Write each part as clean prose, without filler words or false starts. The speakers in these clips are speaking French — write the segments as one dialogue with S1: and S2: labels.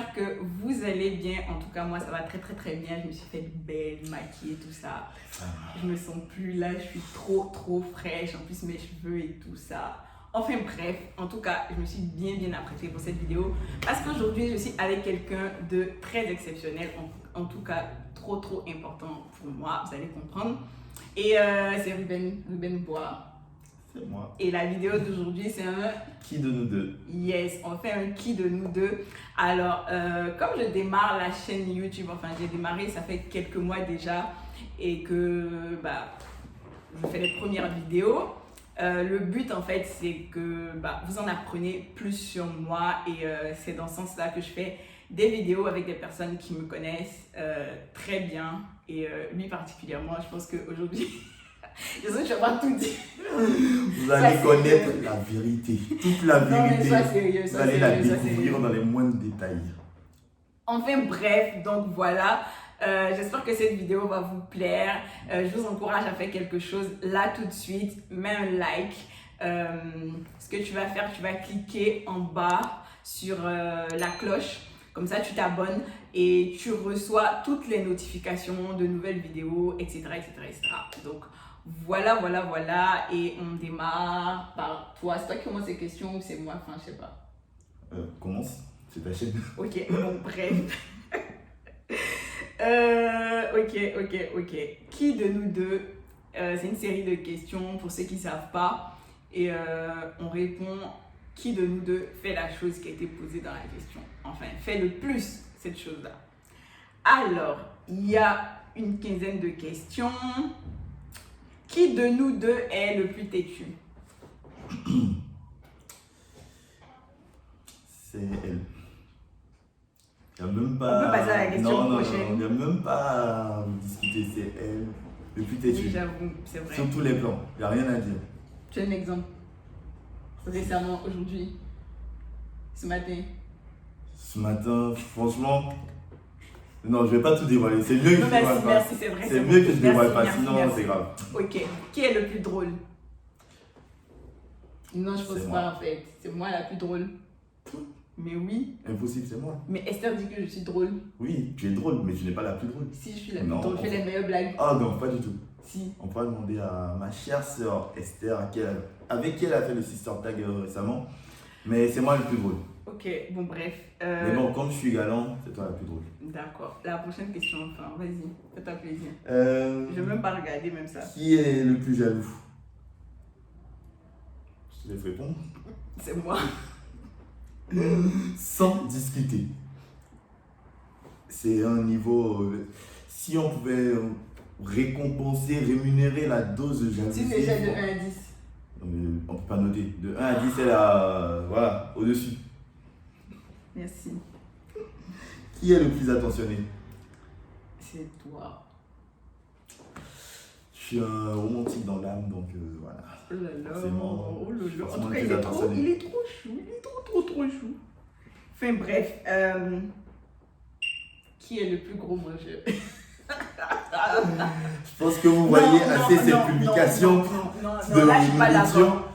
S1: j'espère que vous allez bien. En tout cas, moi, ça va très très très bien. Je me suis fait belle, maquillée, tout ça. Je me sens plus là, je suis trop fraîche. En plus, mes cheveux et tout ça. Enfin bref, en tout cas, je me suis bien apprêtée pour cette vidéo. Parce qu'aujourd'hui, je suis avec quelqu'un de très exceptionnel. En tout cas, trop important pour moi. Vous allez comprendre. Et c'est Ruben Bois.
S2: C'est moi.
S1: Et la vidéo d'aujourd'hui, c'est un...
S2: Qui de nous deux?
S1: Yes, on fait un qui de nous deux. Alors, comme je démarre la chaîne YouTube, enfin j'ai démarré, ça fait quelques mois déjà, et que je fais les premières vidéos. Le but en fait, c'est que vous en apprenez plus sur moi, et c'est dans ce sens-là que je fais des vidéos avec des personnes qui me connaissent très bien, et lui particulièrement. Je pense qu'aujourd'hui, je sais que je ne vais pas tout dire.
S2: Vous allez connaître la vérité, toute la vérité.
S1: Non, mais sois sérieux,
S2: vous allez la découvrir dans les moindres détails.
S1: Enfin bref, donc voilà. J'espère que cette vidéo va vous plaire. Je vous encourage à faire quelque chose là tout de suite. Mets un like. Ce que tu vas faire, tu vas cliquer en bas sur la cloche. Comme ça, tu t'abonnes et tu reçois toutes les notifications de nouvelles vidéos, etc. Donc, voilà. Et on démarre par toi. C'est toi qui commence ces questions ou c'est moi? Enfin, je sais pas.
S2: Commence, c'est ta chaîne.
S1: Ok, bon, bref. Ok. Qui de nous deux, c'est une série de questions pour ceux qui ne savent pas. Et on répond qui de nous deux fait la chose qui a été posée dans la question. Enfin, fait le plus cette chose-là. Alors, il y a une quinzaine de questions. Qui de nous deux est le plus têtu?
S2: C'est elle. Il n'y a même pas...
S1: On peut passer à la question prochaine.
S2: Non, il n'y a même pas à discuter, c'est elle. Le plus têtu.
S1: Oui, j'avoue, c'est vrai.
S2: Sur tous les plans, il n'y a rien à dire.
S1: Tu as un exemple? Récemment, aujourd'hui, ce matin.
S2: Ce matin, franchement... Non, je ne vais pas tout dévoiler. C'est mieux que je dévoile pas.
S1: Merci, c'est vrai.
S2: C'est mieux que je dévoile pas, sinon c'est grave.
S1: Ok. Qui est le plus drôle? Non, je pense pas en fait. C'est moi la plus drôle. Mais oui.
S2: Impossible, c'est moi.
S1: Mais Esther dit que je suis drôle.
S2: Oui, tu es drôle, mais tu n'es pas la plus drôle.
S1: Si, je suis la plus drôle. Je fais les meilleures blagues.
S2: Ah non, pas du tout.
S1: Si.
S2: On pourra demander à ma chère sœur Esther, avec qui elle a fait le sister tag récemment. Mais c'est moi le plus drôle.
S1: Ok, bon bref.
S2: Mais bon, comme je suis galant, c'est toi la plus drôle.
S1: D'accord. La prochaine question, enfin, vas-y, fais-toi plaisir. Je ne vais même pas regarder même ça.
S2: Qui est le plus jaloux? Je te laisse répondre.
S1: C'est moi.
S2: Sans discuter. C'est un niveau... si on pouvait récompenser, rémunérer la dose de jalousie...
S1: Tu déjà de 1 à 10.
S2: On ne peut pas noter. De 1 à 10, c'est là, voilà, au-dessus.
S1: Merci.
S2: Qui est le plus attentionné?
S1: C'est toi.
S2: Je suis un romantique dans l'âme, donc voilà.
S1: Oh là là.
S2: Forcément,
S1: Oh là là. En
S2: forcément
S1: tout cas, il est trop chou. Il est trop chou. Enfin bref. Qui est le plus gros mangeur?
S2: Je pense que vous voyez assez cette publication
S1: de là, je suis pas d'accord.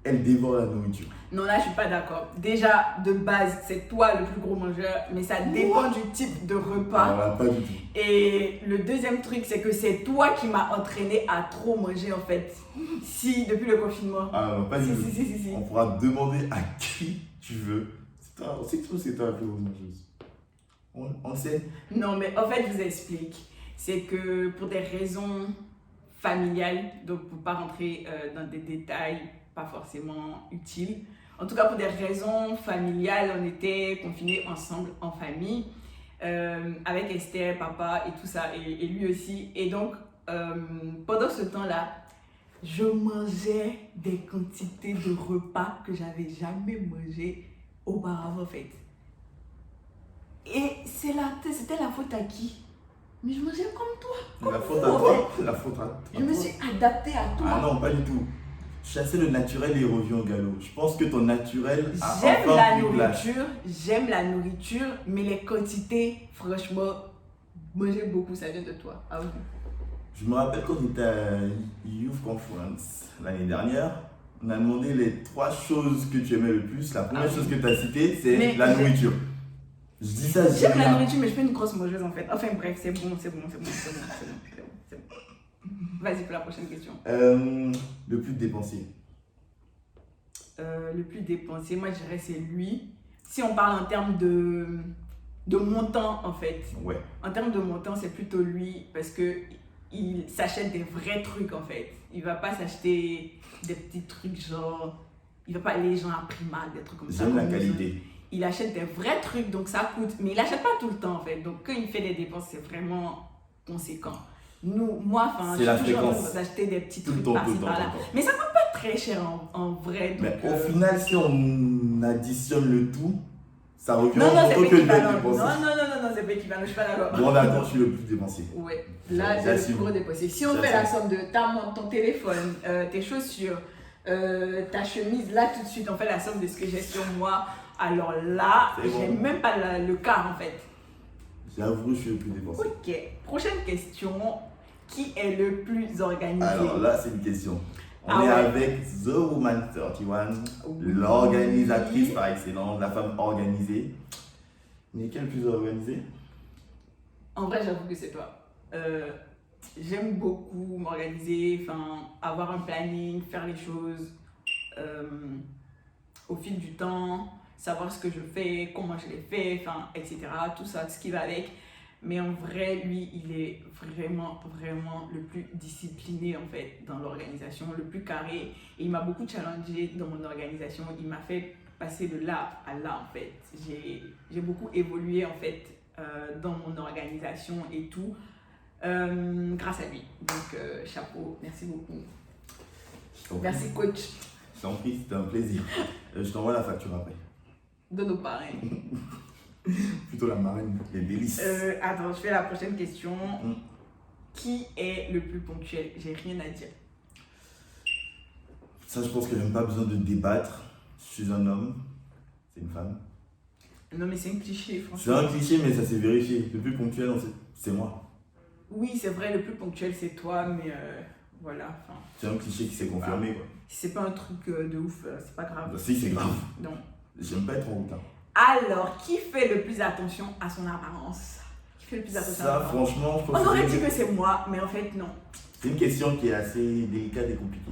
S2: Elle dévore la nourriture.
S1: Non, là, je suis pas d'accord. Déjà, de base, c'est toi le plus gros mangeur, mais ça dépend du type de repas.
S2: Voilà, pas du tout.
S1: Et le deuxième truc, c'est que c'est toi qui m'as entraîné à trop manger, en fait. Si, depuis le confinement.
S2: Ah non, pas du tout.
S1: Si.
S2: On pourra demander à qui tu veux. On sait que c'est toi la plus grosse mangeuse. On le sait.
S1: Non, mais en fait, je vous explique. C'est que pour des raisons familiales, donc pour ne pas rentrer dans des détails pas forcément utiles, en tout cas pour des raisons familiales, on était confinés ensemble en famille, avec Esther, papa et tout ça, et lui aussi. Et donc, pendant ce temps-là, je mangeais des quantités de repas que j'avais jamais mangé auparavant, en fait. Et c'était la faute à qui? Mais je mangeais comme toi.
S2: La faute à toi. La faute à toi.
S1: Je me suis adaptée à toi.
S2: Ah non, pas du tout. Chasser le naturel et revient au galop. Je pense que ton naturel a
S1: J'aime la nourriture, mais les quantités, franchement, manger beaucoup, ça vient de toi. Ah oui.
S2: Je me rappelle quand on était à Youth Conference l'année dernière, on a demandé les 3 choses que tu aimais le plus. La première chose que tu as citée, c'est la nourriture. Je dis ça, je dis
S1: J'aime la
S2: rien.
S1: nourriture, mais je fais une grosse mangeuse en fait. Enfin bref, c'est bon. Vas-y pour la prochaine question.
S2: Le plus dépensé.
S1: Le plus dépensé, moi je dirais c'est lui. Si on parle en termes de montant en fait.
S2: Ouais.
S1: En termes de montant, c'est plutôt lui parce que il s'achète des vrais trucs en fait. Il va pas s'acheter des petits trucs genre. Il va pas aller genre à Primark, des trucs comme ça.
S2: J'aime la
S1: comme nous,
S2: qualité.
S1: il achète des vrais trucs donc ça coûte. Mais il achète pas tout le temps en fait. Donc quand il fait des dépenses, c'est vraiment conséquent. Moi,
S2: C'est
S1: je
S2: la
S1: suis toujours en train
S2: fréquence.
S1: d'acheter des petits
S2: Tout le
S1: trucs
S2: temps, tout
S1: par-ci
S2: le temps,
S1: par-là.
S2: tout le temps.
S1: Mais ça coûte pas très cher en vrai. Donc,
S2: Mais au final, si on additionne le tout, ça revient
S1: non,
S2: en
S1: c'est
S2: tant
S1: pas
S2: que le
S1: équivalent.
S2: dépensé.
S1: Non, c'est pas équivalent, je suis pas d'accord.
S2: Bon, d'accord, je suis le plus dépensé.
S1: Ouais, là, c'est le
S2: J'assume.
S1: plus gros dépensier. Si on fait la somme de ta montre, ton téléphone, tes chaussures, ta chemise, là tout de suite, on fait la somme de ce que j'ai sur moi. Alors là,
S2: C'est
S1: j'ai
S2: bon.
S1: même pas le quart en fait.
S2: J'avoue, je suis le plus dépensé.
S1: Ok, prochaine question. Qui est le plus organisé?
S2: Alors là, c'est une question. On
S1: Ah
S2: est
S1: ouais.
S2: avec The Woman 31,
S1: Oui.
S2: l'organisatrice par excellence, la femme organisée. Mais quelle plus organisée?
S1: En vrai, j'avoue que c'est toi. J'aime beaucoup m'organiser, avoir un planning, faire les choses au fil du temps, savoir ce que je fais, comment je les fais, etc. Tout ça, ce qui va avec. Mais en vrai, lui, il est vraiment le plus discipliné en fait dans l'organisation, le plus carré. Et il m'a beaucoup challengé dans mon organisation. Il m'a fait passer de là à là en fait. J'ai beaucoup évolué en fait dans mon organisation et tout grâce à lui. Donc chapeau, merci beaucoup. Merci coach.
S2: Je t'en prie, c'était un plaisir. Je t'envoie la facture après.
S1: De nos parrains.
S2: Plutôt la marraine, les délices.
S1: Attends, je fais la prochaine question.
S2: Mm.
S1: Qui est le plus ponctuel? J'ai rien à dire.
S2: Ça, je pense qu'il n'y a même pas besoin de débattre. Je suis un homme, c'est une femme.
S1: Non mais c'est un cliché,
S2: C'est
S1: franchement.
S2: un cliché, mais ça s'est vérifié. Le plus ponctuel, c'est moi.
S1: Oui, c'est vrai, le plus ponctuel c'est toi, mais voilà.
S2: C'est un cliché qui s'est confirmé, quoi.
S1: Si c'est pas un truc de ouf, c'est pas grave.
S2: Bah, si, c'est grave.
S1: Non.
S2: J'aime pas être en retard.
S1: Alors, qui fait le plus attention à son apparence? Qui fait le plus attention à son
S2: Ça,
S1: apparence?
S2: franchement, je pense
S1: On aurait
S2: que
S1: dit que c'est moi, mais en fait non.
S2: c'est une question qui est assez délicate et compliquée.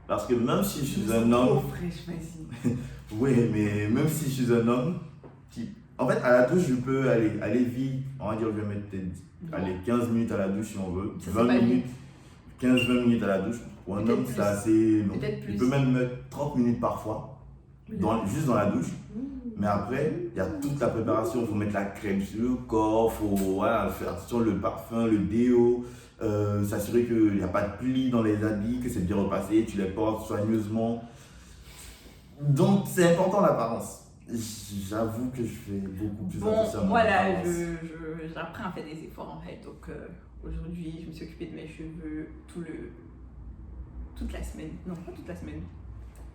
S2: Parce que même si je suis
S1: me
S2: un
S1: sens trop
S2: homme,
S1: fraîche, vas-y.
S2: oui, mais même si je suis un homme, en fait, à la douche, je peux aller vite. On va dire, je vais mettre peut-être 15 minutes à la douche si on veut.
S1: Ça, c'est
S2: 20
S1: pas
S2: minutes, 15-20 minutes à la douche. Pour un
S1: Peut-être
S2: homme,
S1: plus.
S2: c'est assez long.
S1: Peut-être
S2: Il
S1: plus.
S2: peut même mettre 30 minutes parfois, juste dans la douche. Mais après, il y a toute la préparation. Il faut mettre la crème sur le corps, il faut faire attention le parfum, le déo, s'assurer qu'il n'y a pas de plis dans les habits, que c'est bien repassé, tu les portes soigneusement. Donc, c'est important l'apparence. J'avoue que je fais beaucoup plus
S1: Bon,
S2: attention à mon
S1: voilà,
S2: apparence.
S1: j'apprends à faire des efforts en fait. Donc aujourd'hui, je me suis occupée de mes cheveux toute la semaine. Non, pas toute la semaine.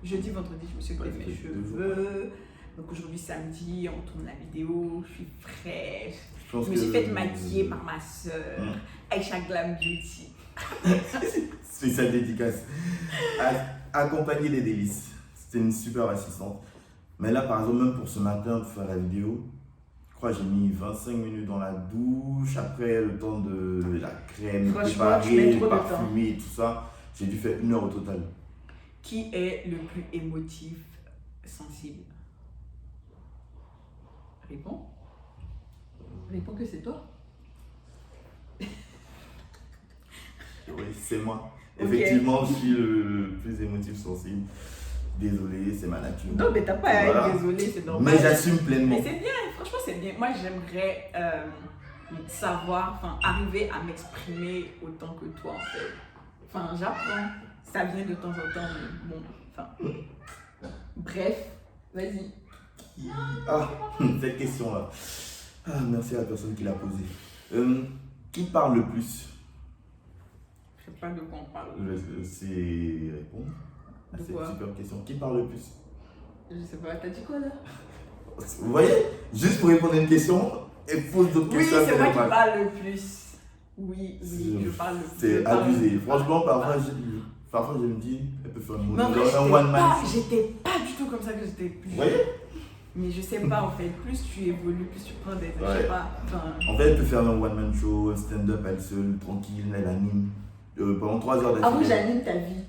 S1: Jeudi, vendredi, je me suis occupée de mes
S2: Ouais, ça fait 2
S1: cheveux. Donc aujourd'hui, samedi, on tourne la vidéo. Je suis fraîche.
S2: Je pense
S1: Je me suis
S2: que-
S1: fait maquiller par ma soeur, Aisha Glam Beauty.
S2: C'est sa dédicace. Accompagner les délices. C'était une super assistante. Mais là, par exemple, même pour ce matin, pour faire la vidéo, je crois que j'ai mis 25 minutes dans la douche. Après, le temps de la crème,
S1: Franchement, tu mets
S2: préparer,
S1: trop de temps.
S2: parfumer et tout ça. J'ai dû faire 1 heure au total.
S1: Qui est le plus émotif, sensible? Réponds. Réponds que c'est toi.
S2: Oui, c'est moi.
S1: Ok.
S2: Effectivement, je suis le plus émotif sensible. Désolé, c'est ma nature.
S1: Non, mais t'as pas à
S2: Voilà.
S1: être désolé, c'est normal.
S2: Mais j'assume pleinement.
S1: Mais c'est bien, franchement, c'est bien. Moi, j'aimerais savoir, arriver à m'exprimer autant que toi, en fait. J'apprends. Ça vient de temps en temps, mais bon, bref, vas-y.
S2: Ah, cette question-là. Ah, merci à la personne qui l'a posée. Qui parle le plus?
S1: Je sais pas de quoi on parle.
S2: C'est répondre à
S1: De
S2: cette
S1: quoi?
S2: super question. Qui parle le plus?
S1: Je sais pas, t'as dit quoi là?
S2: Vous voyez? Juste pour répondre à une question, et pose d'autres
S1: Oui,
S2: questions.
S1: c'est moi qui
S2: normal.
S1: parle le plus. Oui, je parle le plus.
S2: C'est
S1: Je parle
S2: abusé.
S1: le plus.
S2: Franchement, parfois je me dis, elle peut faire un
S1: Mais en vrai,
S2: un one man.
S1: j'étais pas du tout comme ça que j'étais plus.
S2: Vous voyez?
S1: Mais je sais pas, en fait, plus tu évolues, plus tu prends des... Je sais pas, enfin...
S2: En fait, elle peut faire un one-man show, un stand-up, elle seule, tranquille, elle anime. Pendant 3 heures d'affilée.
S1: Ah oui, j'anime ta vie.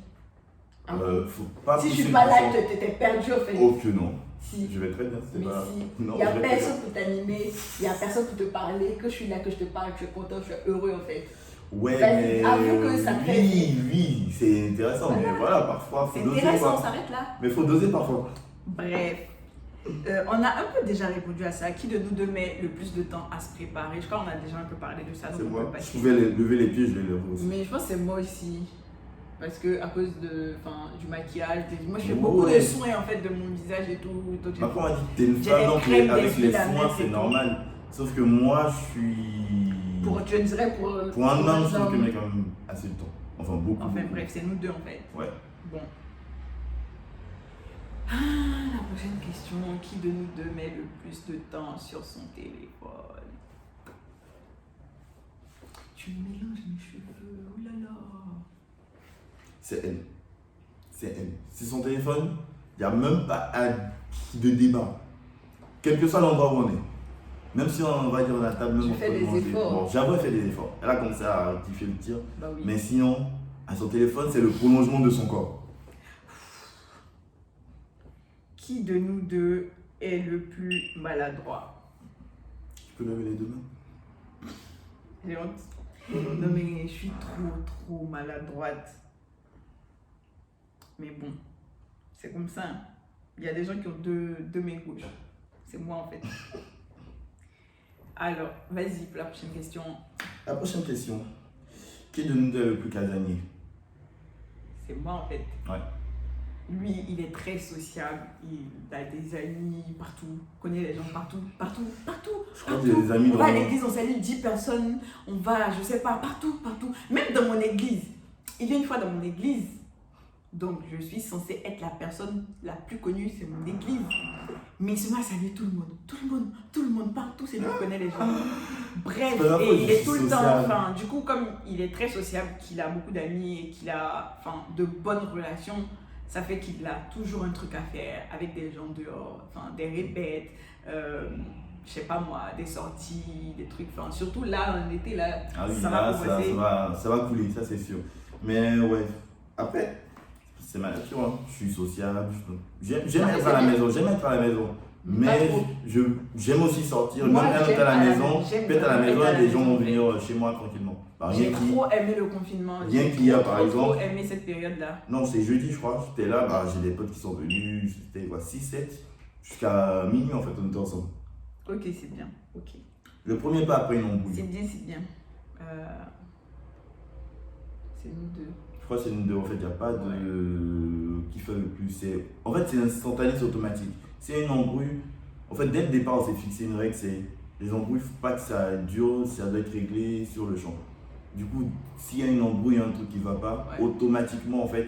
S2: Faut pas
S1: si je
S2: pousser
S1: suis pas là,
S2: le
S1: t'étais perdu, en fait.
S2: Oh que non.
S1: Si.
S2: Je vais très bien, c'est
S1: Mais
S2: pas...
S1: si.
S2: Non,
S1: Il n'y a
S2: je vais très
S1: personne
S2: bien.
S1: pour t'animer, il n'y a personne pour te parler, que je suis là, que je te parle, que je suis content, je suis heureux, en fait.
S2: Ouais,
S1: Vas-y,
S2: mais
S1: avoue que ça te fait...
S2: oui, c'est intéressant,
S1: Voilà.
S2: mais voilà, parfois, faut
S1: C'est
S2: doser.
S1: intéressant, on
S2: Quoi.
S1: s'arrête là.
S2: Mais faut doser parfois.
S1: Bref. On a un peu déjà répondu à ça. Qui de nous deux met le plus de temps à se préparer? Je crois qu'on a déjà un peu parlé de ça.
S2: C'est
S1: donc on
S2: moi.
S1: peut
S2: Je
S1: passer.
S2: pouvais lever les pieds, je les lève aussi.
S1: Mais je pense que c'est moi aussi. Parce que à cause du maquillage, moi je fais
S2: Ouais.
S1: beaucoup de soins en fait de mon visage et tout. Donc
S2: Ma femme m'a dit que t'es une
S1: j'ai
S2: femme,
S1: des
S2: donc
S1: crèmes,
S2: avec
S1: des
S2: les
S1: huiles à
S2: soins,
S1: mettre et
S2: c'est
S1: tout.
S2: normal. Sauf que moi, je suis.
S1: je dirais pour
S2: un homme, je trouve que
S1: homme.
S2: j'ai quand même assez de temps. Enfin, beaucoup.
S1: Enfin
S2: beaucoup.
S1: bref, c'est nous deux en fait.
S2: Ouais.
S1: Bon. Ah, la prochaine question. Qui de nous deux met le plus de temps sur son téléphone? Tu mélanges mes cheveux. Oh là là.
S2: C'est elle. C'est elle. C'est son téléphone, il n'y a même pas de débat. Quel que soit l'endroit où on est. Même si on va dire on a la table, même
S1: Tu
S2: on
S1: fais
S2: peut
S1: des
S2: manger.
S1: efforts.
S2: Bon, j'avoue, elle fait des efforts. Elle a commencé à rectifier le tir.
S1: Bah oui.
S2: Mais sinon, à son téléphone, c'est le prolongement de son corps.
S1: Qui de nous deux est le plus maladroit?
S2: Tu peux lever les deux mains?
S1: J'ai honte. Non mais je suis trop maladroite. Mais bon, c'est comme ça. Hein. Il y a des gens qui ont deux mains gauches. C'est moi en fait. Alors, vas-y pour la prochaine question.
S2: La prochaine question. Qui de nous deux est le plus casanier?
S1: C'est moi en fait.
S2: Ouais.
S1: Lui, il est très sociable. Il a des amis partout. Il connaît les gens partout.
S2: Je crois que j'ai des amis
S1: On
S2: dans
S1: va à
S2: le-
S1: l'église, on salue 10 personnes. On va, je sais pas, partout. Même dans mon église. Il vient une fois dans mon église. Donc, je suis censée être la personne la plus connue, c'est mon église. Mais il se met à saluer tout le monde, partout, c'est lui qui connaît les gens. Bref,
S2: C'est la faute
S1: et il est
S2: du
S1: tout le temps,
S2: social.
S1: enfin, du coup, comme il est très sociable, qu'il a beaucoup d'amis et qu'il a, enfin, de bonnes relations, ça fait qu'il a toujours un truc à faire avec des gens dehors, enfin, des répètes, je sais pas moi, des sorties, des trucs, enfin, surtout là, en été, là,
S2: Ah oui,
S1: ça
S2: là,
S1: va commencer.
S2: ça va couler, ça c'est sûr. Mais ouais, après, c'est ma nature, hein. Je suis sociable. J'aime
S1: Ah,
S2: être
S1: c'est
S2: à la
S1: bien.
S2: maison,
S1: Pas
S2: Mais
S1: trop.
S2: j'aime aussi sortir,
S1: Moi,
S2: même être
S1: j'aime
S2: à la
S1: à la
S2: maison.
S1: maison, j'aime
S2: Peut-être à la
S1: vraiment
S2: maison,
S1: être à la
S2: les gens
S1: maison,
S2: vont venir chez moi tranquillement. Bah,
S1: J'ai
S2: rien qui-
S1: trop aimé le confinement.
S2: Rien
S1: J'ai
S2: qu'il y a,
S1: trop,
S2: par
S1: trop,
S2: exemple.
S1: trop aimé cette période-là.
S2: Non, c'est jeudi, je crois. J'étais là, bah, j'ai des potes qui sont venus. C'était quoi, 6, 7 jusqu'à minuit en fait, on était ensemble.
S1: Ok, c'est bien. Ok.
S2: Le premier pas après une embrouille.
S1: C'est bien, c'est bien. C'est nous deux.
S2: Je crois que c'est une de. En fait, il n'y a pas de. Qui fait le plus. En fait, c'est instantané, c'est automatique. C'est une embrouille. En fait, dès le départ, on s'est fixé une règle c'est les embrouilles, il ne faut pas que ça dure, ça doit être réglé sur le champ. Du coup, s'il y a une embrouille, un truc qui ne va pas,
S1: Ouais.
S2: automatiquement, en fait,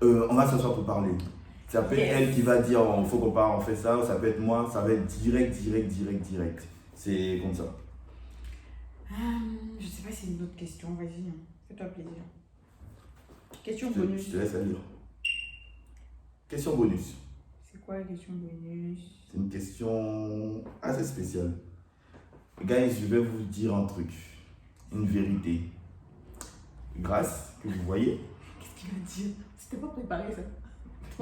S2: on va s'asseoir pour parler. Ça peut être
S1: Yes.
S2: elle qui va dire il faut qu'on parle, on fait ça, ça peut être moi, ça va être direct. C'est comme ça.
S1: Je sais pas si c'est une autre question. Vas-y, hein. Fais-toi plaisir. Question
S2: Je
S1: bonus.
S2: te laisse à lire. Question bonus.
S1: C'est quoi la question bonus?
S2: C'est une question assez spéciale. Guys, je vais vous dire un truc, une vérité. Grâce que vous voyez,
S1: Qu'est-ce qu'il va dire? C'était pas préparé ça.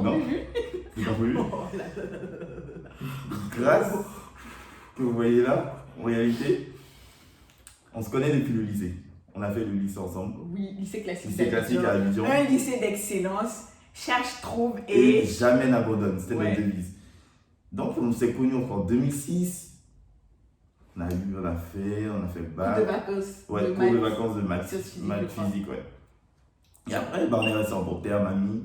S2: Non.
S1: On l'a vu?
S2: c'est pas voulu.
S1: Oh là là là là là.
S2: Grâce que vous voyez là, en réalité, on se connaît depuis le lycée. On a fait le lycée ensemble.
S1: Oui, lycée classique.
S2: Lycée classique à Abidjan.
S1: Un lycée d'excellence. Cherche, trouve
S2: Et
S1: et.
S2: jamais n'abandonne, c'était
S1: Ouais.
S2: notre devise. Donc on s'est connus en 2006. On a fait le
S1: Cours de
S2: bac.
S1: vacances.
S2: Ouais,
S1: de
S2: cours de
S1: maths.
S2: vacances de maths.
S1: Sciences physiques,
S2: Maths
S1: je crois.
S2: physique, ouais. Et après, bah, on est resté en bon terme, amis.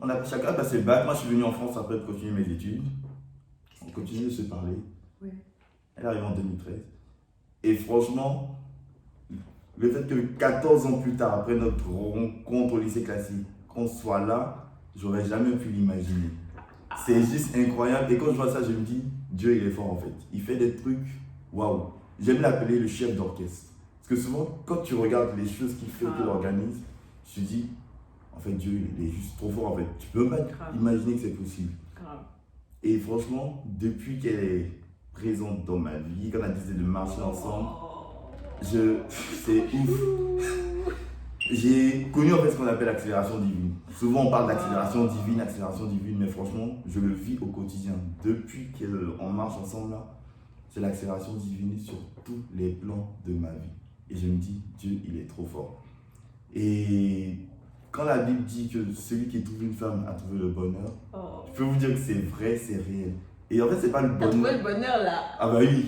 S2: On a chacun passé le bac. Moi, je suis venu en France après pour continuer mes études. On continue de se parler.
S1: Ouais.
S2: Elle arrive en 2013. Et franchement, le fait que 14 ans plus tard, après notre rencontre au lycée classique, qu'on soit là, j'aurais jamais pu l'imaginer. C'est juste incroyable. Et quand je vois ça, je me dis, Dieu, il est fort en fait. Il fait des trucs, waouh. J'aime l'appeler le chef d'orchestre. Parce que souvent, quand tu regardes les choses qu'il fait, qu'il organise, tu te dis, en fait, Dieu, il est juste trop fort en fait. Tu peux pas
S1: Grave.
S2: imaginer que c'est possible.
S1: Grave.
S2: Et franchement, depuis qu'elle est présente dans ma vie, qu'on a décidé de marcher ensemble, c'est ouf. J'ai connu en fait ce qu'on appelle l'accélération divine. Souvent on parle d'accélération divine, mais franchement, je le vis au quotidien. Depuis qu'on marche ensemble là, c'est l'accélération divine sur tous les plans de ma vie. Et je me dis, Dieu, il est trop fort. Et quand la Bible dit que celui qui trouve une femme a trouvé le bonheur, je peux vous dire que c'est vrai, c'est réel. Et en fait, c'est pas le bonheur.
S1: T'as trouvé le bonheur là.
S2: Ah bah oui.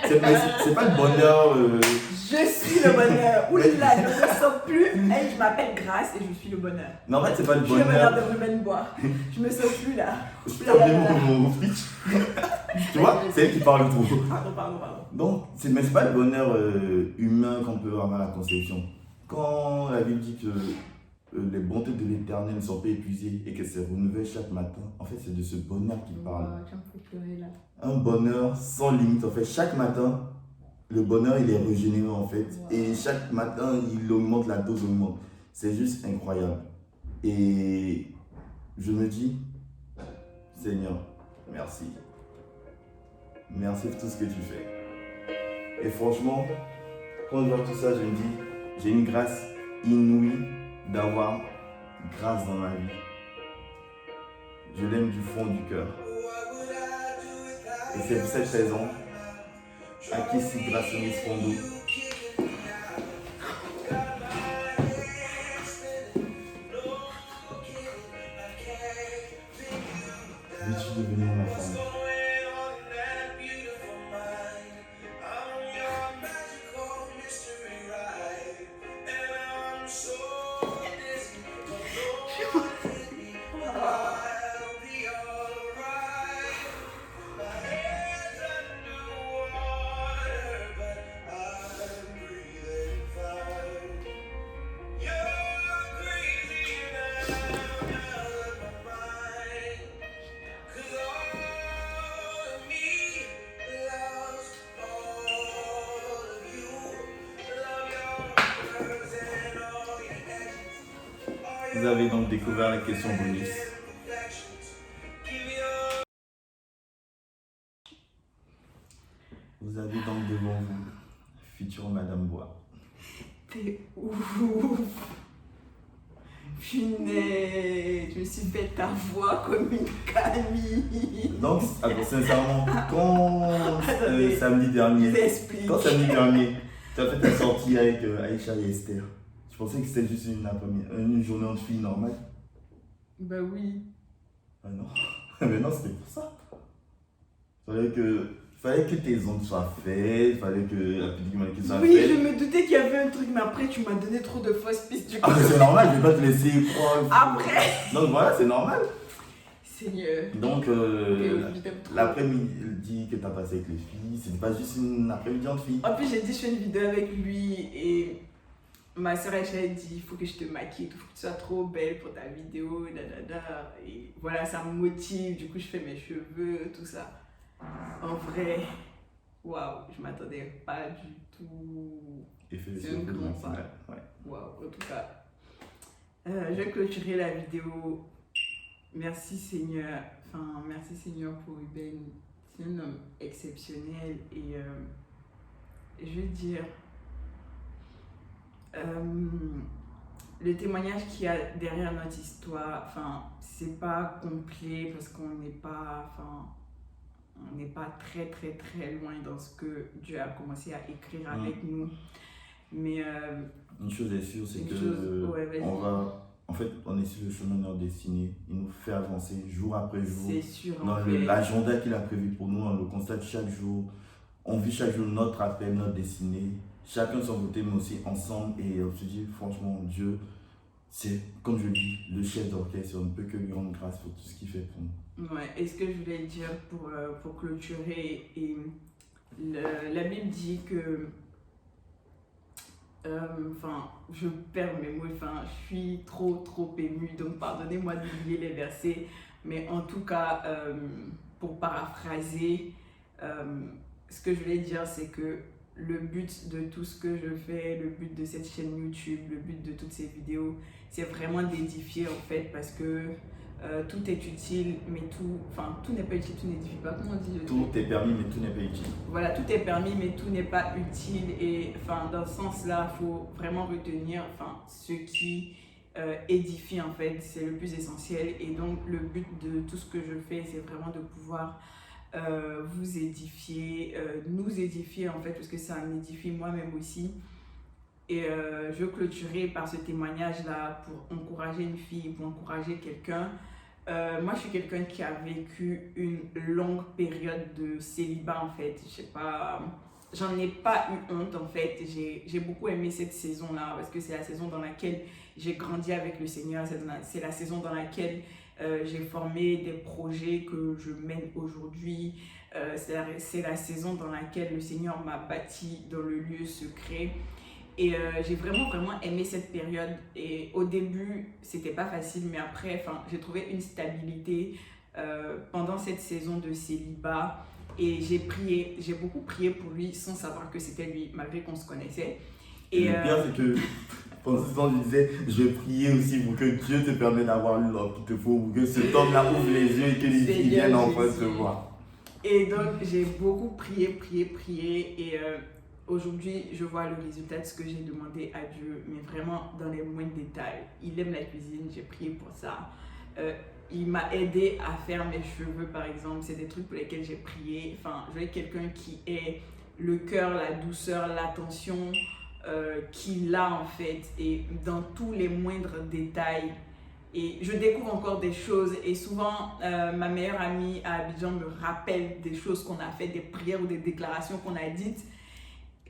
S2: C'est pas le bonheur.
S1: Je suis le bonheur. Oula, je ne me sens plus. Hey, je m'appelle Grâce et je suis le bonheur.
S2: Non, en fait, c'est pas le
S1: Je suis le
S2: bonheur.
S1: bonheur de Ruben Bois. Je me sens plus là.
S2: Je peux t'appeler mon fritch. Tu vois, c'est elle qui parle trop.
S1: Pardon.
S2: Donc, mais c'est pas le bonheur humain qu'on peut avoir à la conception. Quand la Bible dit que les bontés de l'Éternel ne sont pas épuisées et que c'est renouvelé chaque matin, en fait, c'est de ce bonheur qu'il parle.
S1: Tu me fais pleurer là.
S2: Un bonheur sans limite. En fait, chaque matin, le bonheur, il est régénéré en fait. Et chaque matin, il augmente, la dose augmente. C'est juste incroyable. Et je me dis, Seigneur, merci. Merci pour tout ce que tu fais. Et franchement, quand je vois tout ça, je me dis, j'ai une grâce inouïe d'avoir grâce dans ma vie. Je l'aime du fond du cœur. Et c'est pour cette raison, à qui si grâce mis fondo. Veux-tu devenir ma femme? Vous avez donc découvert la question bonus. Vous avez donc devant vous future Madame Bois.
S1: T'es ouf. Punaise, je me suis fait ta voix comme une Camille.
S2: Donc, sincèrement, quand samedi dernier, tu as fait ta sortie avec Aïcha et Esther, je pensais que c'était juste une journée entre filles normale.
S1: Bah oui.
S2: Ah non, mais non, c'était pour ça. Fallait que tes ongles soient faits, fallait que la petite manucure soit faite.
S1: Oui, je me doutais qu'il y avait un truc, mais après tu m'as donné trop de fausses pistes du coup.
S2: Ah mais c'est normal, je vais pas te laisser croire.
S1: Après.
S2: Donc voilà, c'est normal.
S1: Seigneur.
S2: Donc l'après-midi que tu as passé avec les filles, c'était pas juste une après-midi entre filles.
S1: En plus, j'ai dit je fais une vidéo avec lui et ma soeur Aïcha a dit il faut que je te maquille, il faut que tu sois trop belle pour ta vidéo, et voilà, ça me motive, du coup je fais mes cheveux, tout ça. En vrai, waouh, je m'attendais pas du tout.
S2: C'est un grand pas. Ouais.
S1: Waouh, en tout cas, je vais clôturer la vidéo. Merci Seigneur, merci Seigneur pour Ruben. C'est un homme exceptionnel et je veux dire, le témoignage qu'il y a derrière notre histoire, c'est pas complet parce qu'on n'est pas, très loin dans ce que Dieu a commencé à écrire avec nous. Mais
S2: une chose est sûre, c'est que on est sur le chemin de notre destinée. Il nous fait avancer jour après jour.
S1: C'est sûr.
S2: Dans l'agenda qu'il a prévu pour nous, on le constate chaque jour. On vit chaque jour notre appel, notre destinée. Chacun son côté, mais aussi ensemble. Et on se dit, franchement, Dieu, c'est, comme je dis, le chef d'orchestre. On ne peut que lui rendre grâce pour tout ce qu'il fait pour nous.
S1: Ouais, et ce que je voulais dire pour clôturer, la Bible dit que, je perds mes mots, je suis trop émue, donc pardonnez-moi d'oublier les versets, mais en tout cas, pour paraphraser, ce que je voulais dire, c'est que le but de tout ce que je fais, le but de cette chaîne YouTube, le but de toutes ces vidéos, c'est vraiment d'édifier en fait, parce que tout est utile, mais tout n'est pas utile, tout n'édifie pas. Comment on dit
S2: Tout est permis, mais tout n'est pas utile.
S1: Voilà, tout est permis, mais tout n'est pas utile. Et dans ce sens-là, il faut vraiment retenir ce qui édifie, en fait, c'est le plus essentiel. Et donc, le but de tout ce que je fais, c'est vraiment de pouvoir vous édifier, nous édifier, en fait, parce que ça m'édifie moi-même aussi. Et je veux clôturer par ce témoignage-là pour encourager une fille, pour encourager quelqu'un. Moi, je suis quelqu'un qui a vécu une longue période de célibat, en fait. Je sais pas, j'en ai pas eu honte, en fait. J'ai beaucoup aimé cette saison-là parce que c'est la saison dans laquelle j'ai grandi avec le Seigneur. C'est la saison dans laquelle j'ai formé des projets que je mène aujourd'hui. C'est la saison dans laquelle le Seigneur m'a bâti dans le lieu secret. Et j'ai vraiment aimé cette période. Et au début, c'était pas facile, mais après, j'ai trouvé une stabilité pendant cette saison de célibat. Et j'ai beaucoup prié pour lui sans savoir que c'était lui, malgré qu'on se connaissait.
S2: Et le pire, c'est que pendant ce temps, je disais, je vais prier aussi pour que Dieu te permette d'avoir l'homme qu'il te faut, pour que cet homme-là ouvre les yeux et qu'il vienne enfin te voir.
S1: Et donc, j'ai beaucoup prié. Et aujourd'hui, je vois le résultat de ce que j'ai demandé à Dieu, mais vraiment dans les moindres détails. Il aime la cuisine, j'ai prié pour ça. Il m'a aidé à faire mes cheveux, par exemple. C'est des trucs pour lesquels j'ai prié. Je veux quelqu'un qui ait le cœur, la douceur, l'attention qu'il a, en fait. Et dans tous les moindres détails. Et je découvre encore des choses. Et souvent, ma meilleure amie à Abidjan me rappelle des choses qu'on a faites, des prières ou des déclarations qu'on a dites.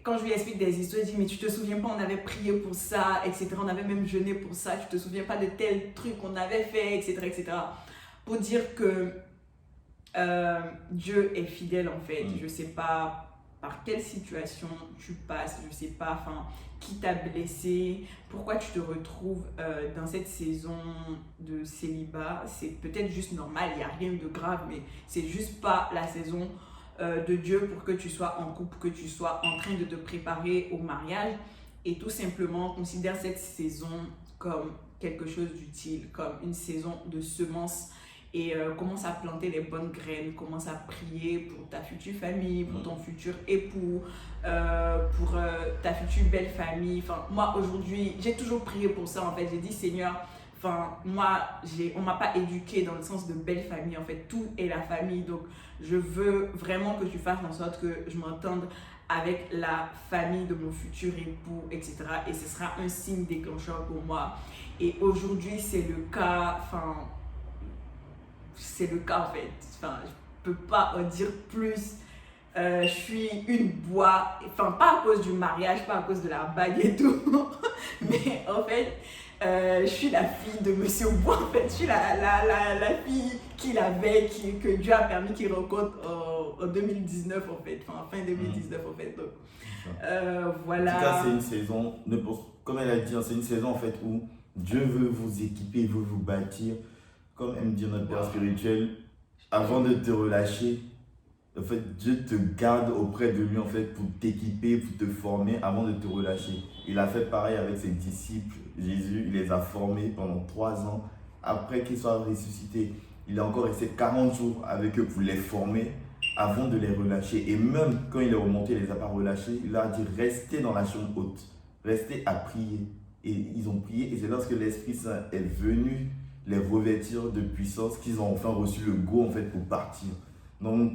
S1: Quand je lui explique des histoires, elle dit « Mais tu te souviens pas, on avait prié pour ça, etc. On avait même jeûné pour ça. Tu te souviens pas de tel truc qu'on avait fait, etc. » Pour dire que Dieu est fidèle, en fait. Je sais pas par quelle situation tu passes, je sais pas qui t'a blessé, pourquoi tu te retrouves dans cette saison de célibat. C'est peut-être juste normal, il n'y a rien de grave, mais c'est juste pas la saison de Dieu pour que tu sois en couple, que tu sois en train de te préparer au mariage. Et tout simplement, considère cette saison comme quelque chose d'utile, comme une saison de semences. Et commence à planter les bonnes graines, commence à prier pour ta future famille, pour ton futur époux, pour ta future belle famille. Moi, aujourd'hui, j'ai toujours prié pour ça, en fait. J'ai dit, Seigneur, moi, on ne m'a pas éduquée dans le sens de belle famille. En fait, tout est la famille. Donc, je veux vraiment que tu fasses en sorte que je m'entende avec la famille de mon futur époux, etc. Et ce sera un signe déclencheur pour moi. Et aujourd'hui, c'est le cas, c'est le cas, en fait. Je peux pas en dire plus. Je suis une bois, pas à cause du mariage, pas à cause de la bague et tout, mais en fait, je suis la fille de Monsieur Bois, en fait. Je suis la fille qu'il avait, que Dieu a permis qu'il rencontre en 2019, en fait, fin 2019, en fait. Donc, voilà.
S2: En tout cas, c'est une saison, comme elle a dit, c'est une saison, en fait, où Dieu veut vous équiper, veut vous bâtir. Comme aime dire notre Père spirituel, avant de te relâcher, en fait, Dieu te garde auprès de lui, en fait, pour t'équiper, pour te former avant de te relâcher. Il a fait pareil avec ses disciples. Jésus, il les a formés pendant 3 ans. Après qu'ils soient ressuscités, il a encore resté 40 jours avec eux pour les former avant de les relâcher. Et même quand il est remonté, il ne les a pas relâchés. Il leur a dit, restez dans la chambre haute, restez à prier. Et ils ont prié, et c'est lorsque l'Esprit Saint est venu les revêtir de puissance qu'ils ont enfin reçu le go, en fait, pour partir. Donc,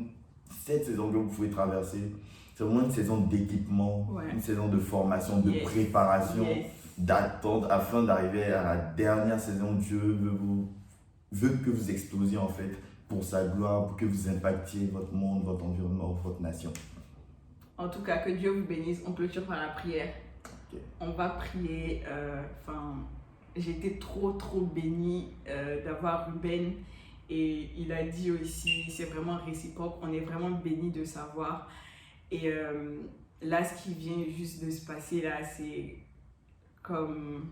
S2: cette saison que vous pouvez traverser, c'est vraiment une saison d'équipement, une saison de formation, de préparation, d'attente, afin d'arriver à la dernière saison. Dieu veut que vous explosiez, en fait, pour sa gloire, pour que vous impactiez votre monde, votre environnement, votre nation.
S1: En tout cas, que Dieu vous bénisse. On clôture par la prière.
S2: Okay.
S1: On va prier. J'ai été trop bénie d'avoir Ruben, et il a dit aussi, c'est vraiment réciproque, on est vraiment bénis de savoir. Et là, ce qui vient juste de se passer là, c'est comme...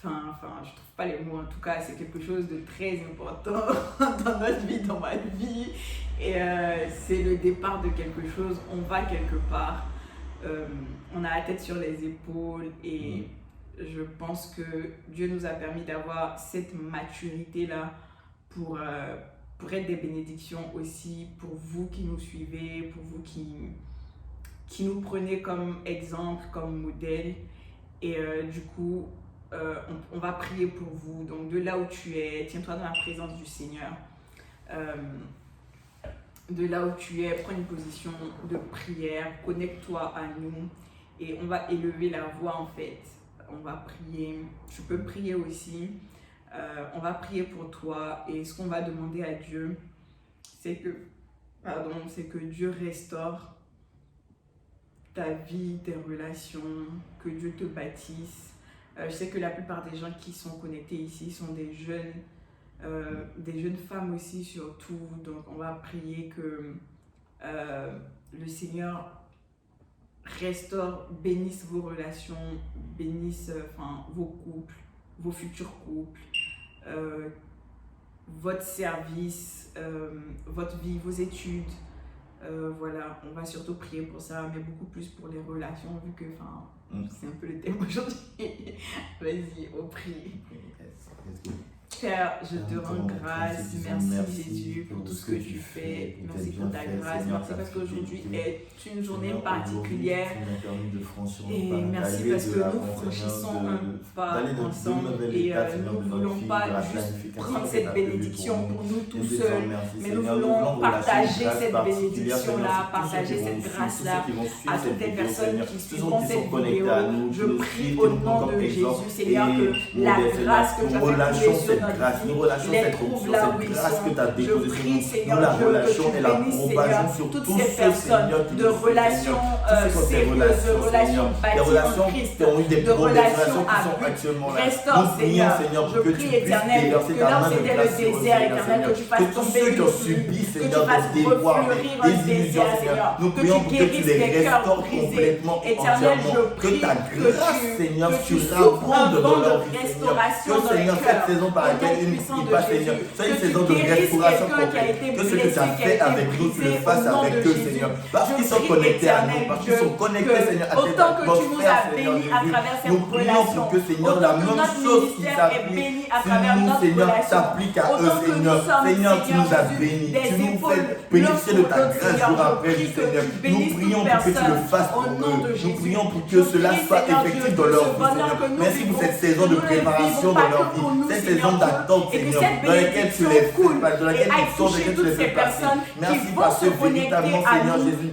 S1: je trouve pas les mots, en tout cas, c'est quelque chose de très important dans notre vie, dans ma vie. Et c'est le départ de quelque chose, on va quelque part, on a la tête sur les épaules, et je pense que Dieu nous a permis d'avoir cette maturité-là pour être des bénédictions aussi pour vous qui nous suivez, pour vous qui nous prenez comme exemple, comme modèle. Et du coup, on va prier pour vous. Donc de là où tu es, tiens-toi dans la présence du Seigneur. De là où tu es, prends une position de prière, connecte-toi à nous et on va élever la voix en fait. On va prier, je peux prier aussi. On va prier pour toi et ce qu'on va demander à Dieu, c'est que Dieu restaure ta vie, tes relations, que Dieu te bâtisse. Je sais que la plupart des gens qui sont connectés ici sont des jeunes femmes aussi surtout. Donc on va prier que le Seigneur restaure, bénisse vos relations, bénisse vos couples, vos futurs couples, votre service, votre vie, vos études. Voilà, on va surtout prier pour ça, mais beaucoup plus pour les relations, vu que c'est un peu le thème aujourd'hui. Vas-y, on prie. Père, je te rends grâce, merci Jésus pour tout ce que tu fais, merci pour ta grâce, merci parce qu'aujourd'hui est une journée particulière et merci parce que nous franchissons un pas ensemble et nous ne voulons pas juste prendre cette bénédiction pour nous tout seuls, mais nous voulons partager cette bénédiction-là, partager cette grâce-là à toutes les personnes qui suivront cette vidéo. Je prie au nom de Jésus, Seigneur, que la grâce que tu as fait couler sur
S2: grâce, nous relâchons cette onction, cette grâce que tu as déposée sur nous, nous la relâchons et la propageons sur tous ces personnes
S1: de relations sérieuses, de relations bâties en Christ, de relations qui sont actuellement là. Restaure, Seigneur, je prie éternel, que là où c'était le désert, éternel, que tu fasses tomber le pluie, que tu fasses refleurir un désert, Seigneur, que tu guérisses les cœurs brisés. Éternel, je prie que tu souffres un vent de restauration dans les cœurs.
S2: Seigneur, c'est une saison de restauration complète. Que ce que tu as fait avec nous, tu le fasses avec eux, Seigneur. Parce qu'ils sont connectés à nous, parce qu'ils sont connectés, Seigneur, à tes atmosphères, Seigneur Jésus. Nous prions pour que, Seigneur, la même chose qui s'applique sur nous, Seigneur, s'applique à eux, Seigneur. Seigneur, tu nous as bénis, tu nous fais bénéficier de ta grâce jour après jour, Seigneur. Nous prions pour que tu le fasses pour eux. Nous prions pour que cela soit effectif dans leur vie, Seigneur. Merci pour cette saison de préparation dans leur vie, cette saison d'attente, Seigneur, dans lesquelles tu les fais, dans lesquelles ils sont, dans lesquelles tu les fais passer. Merci parce que véritablement, Seigneur Jésus,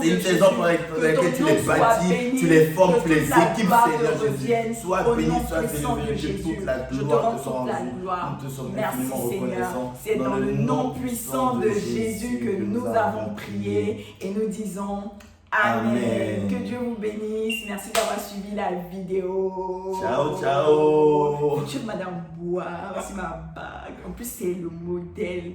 S2: c'est une saison dans laquelle tu les bâtis, tu les formes, tu les équipes, Seigneur Jésus. Sois béni, sois élevé, que toute la gloire te soit rendue. Nous te sommes infiniment reconnaissants.
S1: C'est dans le nom puissant de Jésus que nous avons prié et nous disons Amen. Que Dieu vous bénisse. Merci d'avoir suivi la vidéo.
S2: Ciao, ciao.
S1: Future Madame Bois, voici ma bague. En plus, c'est le modèle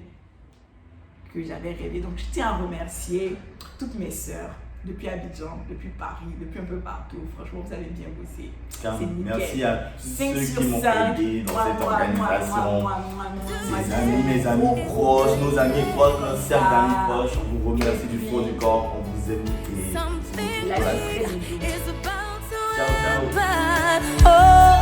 S1: que j'avais rêvé. Donc, je tiens à remercier toutes mes sœurs depuis Abidjan, depuis Paris, depuis un peu partout. Franchement, vous avez bien bossé.
S2: Merci à tous ceux qui m'ont aidé dans cette organisation. Mes amis proches, nos amis proches, nos sœurs d'amis proches. On vous remercie du fond du corps. On vous aime.
S1: La vie est très
S2: ciao, ciao.